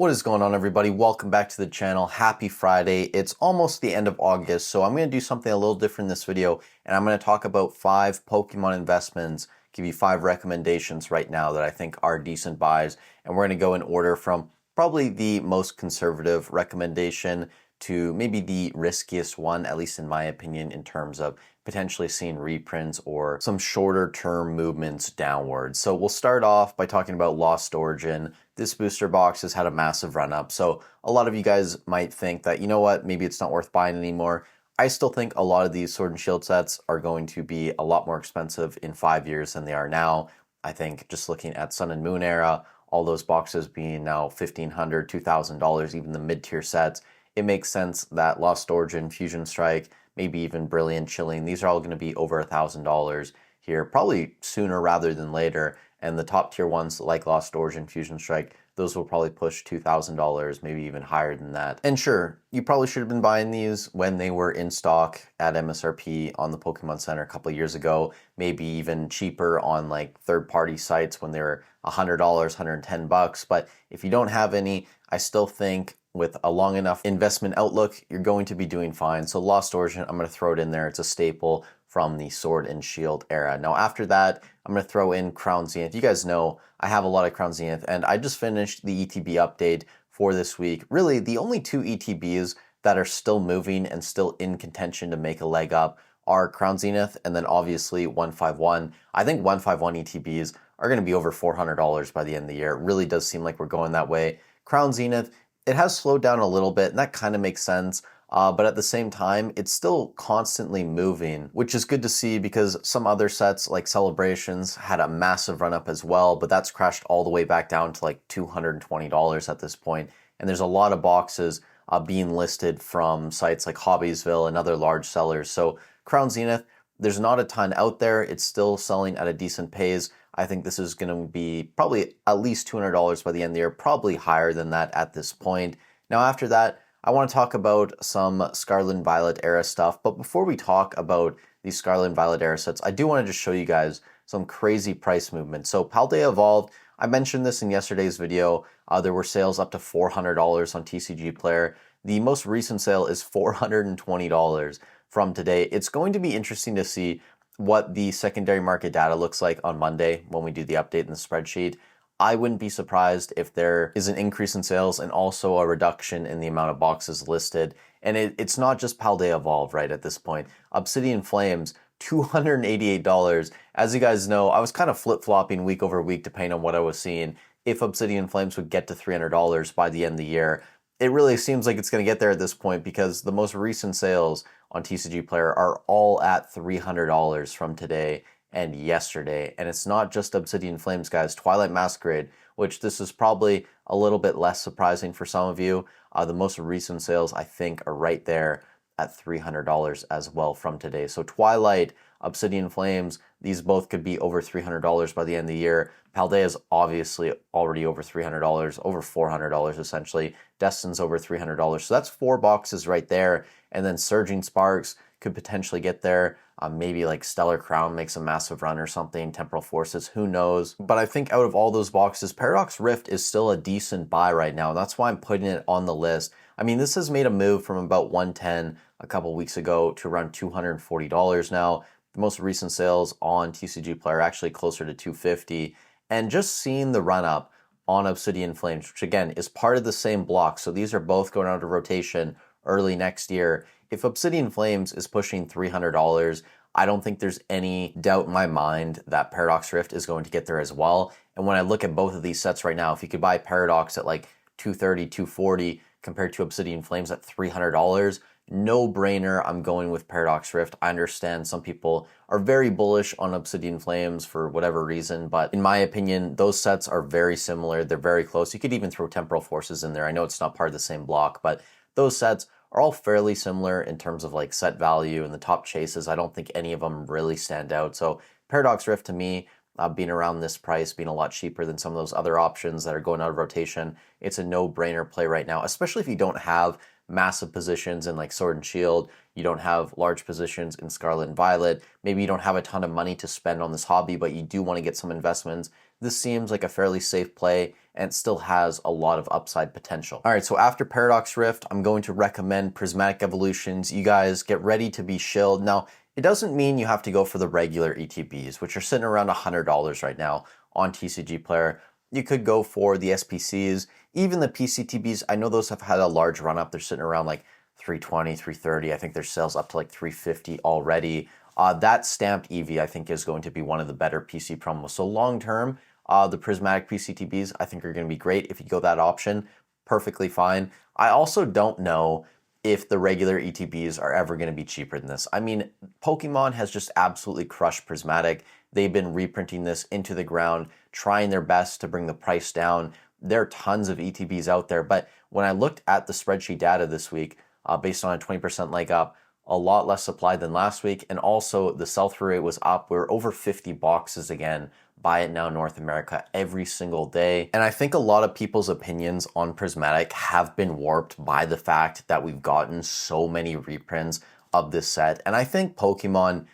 What is going on, everybody? Welcome back to the channel. Happy Friday. It's almost the end of August, so I'm going to do something a little different in this video, and I'm going to talk about 5 Pokemon investments, give you 5 recommendations right now that I think are decent buys, and we're going to go in order from probably the most conservative recommendation to maybe the riskiest one, at least in my opinion, in terms of potentially seeing reprints or some shorter term movements downwards. So we'll start off by talking about Lost Origin. This booster box has had a massive run up. So a lot of you guys might think that, you know what, maybe it's not worth buying anymore. I still think a lot of these Sword and Shield sets are going to be a lot more expensive in 5 years than they are now. I think just looking at Sun and Moon era, all those boxes being now $1,500, $2,000, even the mid-tier sets, it makes sense that Lost Origin, Fusion Strike, maybe even Brilliant Chilling, these are all going to be over $1,000 here, probably sooner rather than later. And the top tier ones like Lost Origin, Fusion Strike, those will probably push $2,000, maybe even higher than that. And sure, you probably should have been buying these when they were in stock at MSRP on the Pokemon Center a couple of years ago, maybe even cheaper on like third-party sites when they were $100, $110. But if you don't have any, I still think with a long enough investment outlook, you're going to be doing fine. So Lost Origin, I'm going to throw it in there. It's a staple from the Sword and Shield era. Now after that, I'm going to throw in Crown Zenith. You guys know I have a lot of Crown Zenith, and I just finished the ETB update for this week. Really, the only 2 ETBs that are still moving and still in contention to make a leg up are Crown Zenith and then obviously 151. I think 151 ETBs are going to be over $400 by the end of the year. It really does seem like we're going that way. Crown Zenith, it has slowed down a little bit, and that kind of makes sense. But at the same time, it's still constantly moving, which is good to see because some other sets like Celebrations had a massive run up as well, but that's crashed all the way back down to like $220 at this point. And there's a lot of boxes being listed from sites like Hobbiesville and other large sellers. So Crown Zenith, there's not a ton out there. It's still selling at a decent pace. I think this is going to be probably at least $200 by the end of the year, probably higher than that at this point. Now after that, I want to talk about some Scarlet and Violet era stuff, but before we talk about these Scarlet and Violet era sets, I do want to just show you guys some crazy price movement. So Paldea Evolved, I mentioned this in yesterday's video, there were sales up to $400 on TCG Player. The most recent sale is $420 from today. It's going to be interesting to see what the secondary market data looks like on Monday when we do the update in the spreadsheet. I wouldn't be surprised if there is an increase in sales and also a reduction in the amount of boxes listed. And it's not just Paldea Evolved, right, at this point. Obsidian Flames, $288. As you guys know, I was kind of flip-flopping week over week depending on what I was seeing. If Obsidian Flames would get to $300 by the end of the year, it really seems like it's going to get there at this point because the most recent sales on TCG Player are all at $300 from today and yesterday. And it's not just Obsidian Flames, guys. Twilight Masquerade, which this is probably a little bit less surprising for some of you. The most recent sales, I think, are right there at $300 as well from today. So Twilight, Obsidian Flames, these both could be over $300 by the end of the year. Paldea is obviously already over $300, over $400 essentially. Destin's over $300. So that's 4 boxes right there. And then Surging Sparks could potentially get there. Maybe like Stellar Crown makes a massive run or something. Temporal Forces, who knows? But I think out of all those boxes, Paradox Rift is still a decent buy right now. That's why I'm putting it on the list. I mean, this has made a move from about $110 a couple weeks ago to around $240 now. The most recent sales on TCG Player are actually closer to $250. And just seeing the run up on Obsidian Flames, which again is part of the same block. So these are both going out of rotation early next year. If Obsidian Flames is pushing $300, I don't think there's any doubt in my mind that Paradox Rift is going to get there as well. And when I look at both of these sets right now, if you could buy Paradox at like $230, $240 compared to Obsidian Flames at $300, no brainer, I'm going with Paradox Rift. I understand some people are very bullish on Obsidian Flames for whatever reason, but in my opinion, those sets are very similar. They're very close. You could even throw Temporal Forces in there. I know it's not part of the same block, but those sets are all fairly similar in terms of like set value and the top chases. I don't think any of them really stand out. So Paradox Rift to me, being around this price, being a lot cheaper than some of those other options that are going out of rotation, it's a no-brainer play right now, especially if you don't have massive positions in like Sword and Shield, you don't have large positions in Scarlet and Violet, maybe you don't have a ton of money to spend on this hobby, but you do want to get some investments, this seems like a fairly safe play and it still has a lot of upside potential. All right, so after Paradox Rift, I'm going to recommend Prismatic Evolutions. You guys get ready to be shilled. Now, it doesn't mean you have to go for the regular ETBs, which are sitting around $100 right now on TCG Player. You could go for the SPCs, even the PCTBs. I know those have had a large run up. They're sitting around like 320, 330. I think there's sales up to like 350 already. That stamped EV, I think, is going to be one of the better PC promos. So long term, the Prismatic PCTBs, I think, are going to be great. If you go that option, perfectly fine. I also don't know if the regular ETBs are ever going to be cheaper than this. I mean, Pokemon has just absolutely crushed Prismatic. They've been reprinting this into the ground, trying their best to bring the price down. There are tons of ETBs out there, but when I looked at the spreadsheet data this week, based on a 20% leg up, a lot less supply than last week, and also the sell-through rate was up. We're over 50 boxes again. Buy it now North America every single day. And I think a lot of people's opinions on Prismatic have been warped by the fact that we've gotten so many reprints of this set. And I think Pokemon,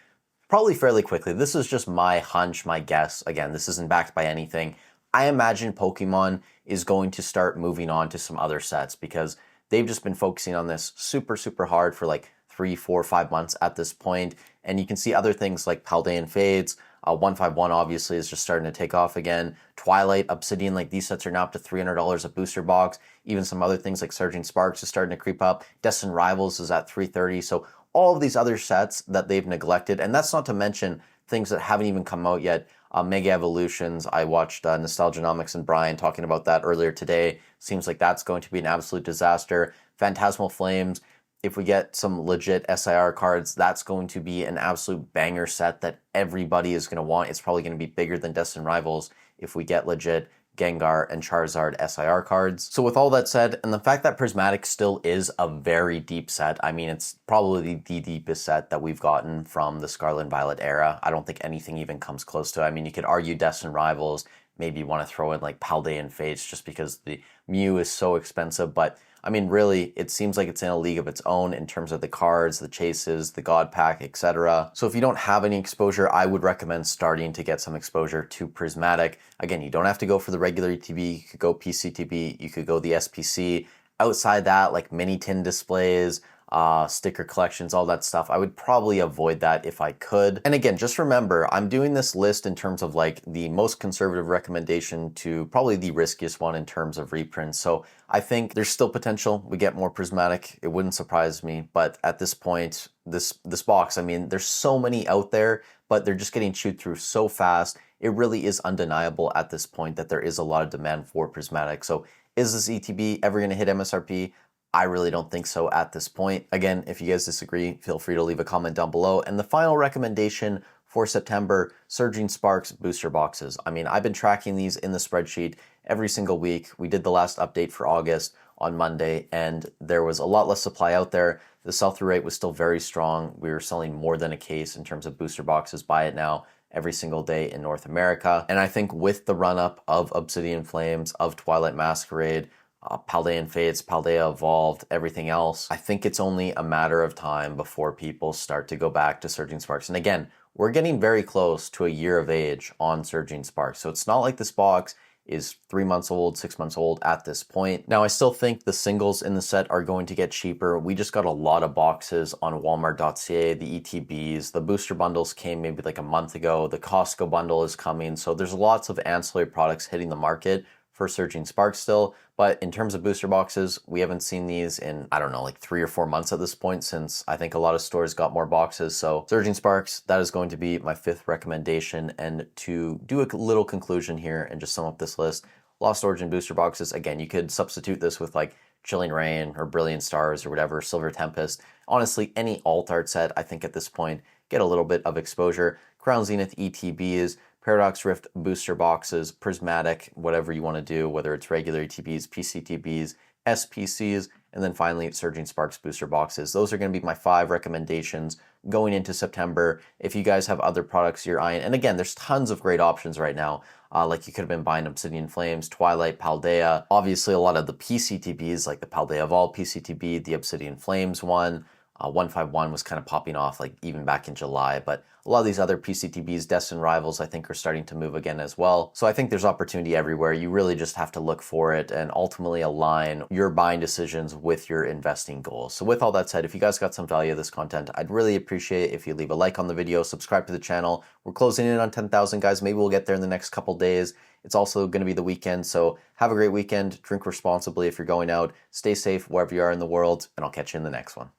probably fairly quickly, this is just my hunch, my guess. Again, this isn't backed by anything. I imagine Pokemon is going to start moving on to some other sets because they've just been focusing on this super, super hard for like 3, 4, 5 months at this point. And you can see other things like Paldean Fades, 151 obviously is just starting to take off again. Twilight, Obsidian, like these sets are now up to $300 a booster box. Even some other things like Surging Sparks is starting to creep up. Destined Rivals is at $330. So all of these other sets that they've neglected, and that's not to mention things that haven't even come out yet. Mega Evolutions, I watched Nostalgianomics and Brian talking about that earlier today. Seems like that's going to be an absolute disaster. Phantasmal Flames, if we get some legit SIR cards, that's going to be an absolute banger set that everybody is going to want. It's probably going to be bigger than Destined Rivals if we get legit Gengar and Charizard SIR cards. So with all that said, and the fact that Prismatic still is a very deep set, I mean, it's probably the deepest set that we've gotten from the Scarlet and Violet era. I don't think anything even comes close to it. I mean, you could argue Destined Rivals, maybe you want to throw in like Paldean Fates just because the Mew is so expensive, but I mean, really, it seems like it's in a league of its own in terms of the cards, the chases, the God Pack, etc. So if you don't have any exposure, I would recommend starting to get some exposure to Prismatic. Again, you don't have to go for the regular ETB. You could go PCTB. You could go the SPC. Outside that, like mini tin displays, sticker collections, all that stuff, I would probably avoid that if I could. And again, just remember, I'm doing this list in terms of like the most conservative recommendation to probably the riskiest one in terms of reprints. So I think there's still potential we get more Prismatic. It wouldn't surprise me, but at this point, this box, I mean, there's so many out there, but they're just getting chewed through so fast. It really is undeniable at this point that there is a lot of demand for Prismatic. So is this ETB ever going to hit MSRP? I really don't think so at this point. Again, if you guys disagree, feel free to leave a comment down below. And the final recommendation for September, Surging Sparks booster boxes. I mean, I've been tracking these in the spreadsheet every single week. We did the last update for August on Monday, and there was a lot less supply out there. The sell-through rate was still very strong. We were selling more than a case in terms of booster boxes. Buy it now every single day in North America. And I think with the run-up of Obsidian Flames, of Twilight Masquerade, Paldean Fates, Paldea Evolved, everything else, I think it's only a matter of time before people start to go back to Surging Sparks. And again, we're getting very close to a year of age on Surging Sparks. So it's not like this box is 3 months old, 6 months old at this point. Now, I still think the singles in the set are going to get cheaper. We just got a lot of boxes on Walmart.ca, the ETBs. The booster bundles came maybe like a month ago. The Costco bundle is coming. So there's lots of ancillary products hitting the market for Surging Sparks still. But in terms of booster boxes, we haven't seen these in, I don't know, like 3 or 4 months at this point, since I think a lot of stores got more boxes. So Surging Sparks, that is going to be my 5th recommendation. And to do a little conclusion here and just sum up this list, Lost Origin booster boxes, again, you could substitute this with like Chilling Reign or Brilliant Stars or whatever, Silver Tempest. Honestly, any alt art set, I think at this point, get a little bit of exposure. Crown Zenith ETBs, Paradox Rift booster boxes, Prismatic, whatever you want to do, whether it's regular ETBs, PCTBs, SPCs, and then finally Surging Sparks booster boxes. Those are going to be my 5 recommendations going into September. If you guys have other products you're eyeing, and again, there's tons of great options right now. Like you could have been buying Obsidian Flames, Twilight, Paldea. Obviously, a lot of the PCTBs, like the Paldea Vault PCTB, the Obsidian Flames one, 151 was kind of popping off like even back in July, but a lot of these other PCTBs, Destined Rivals, I think are starting to move again as well. So I think there's opportunity everywhere. You really just have to look for it and ultimately align your buying decisions with your investing goals. So with all that said, if you guys got some value of this content, I'd really appreciate it if you leave a like on the video, subscribe to the channel. We're closing in on 10,000 guys. Maybe we'll get there in the next couple days. It's also going to be the weekend, so have a great weekend. Drink responsibly if you're going out. Stay safe wherever you are in the world, and I'll catch you in the next one.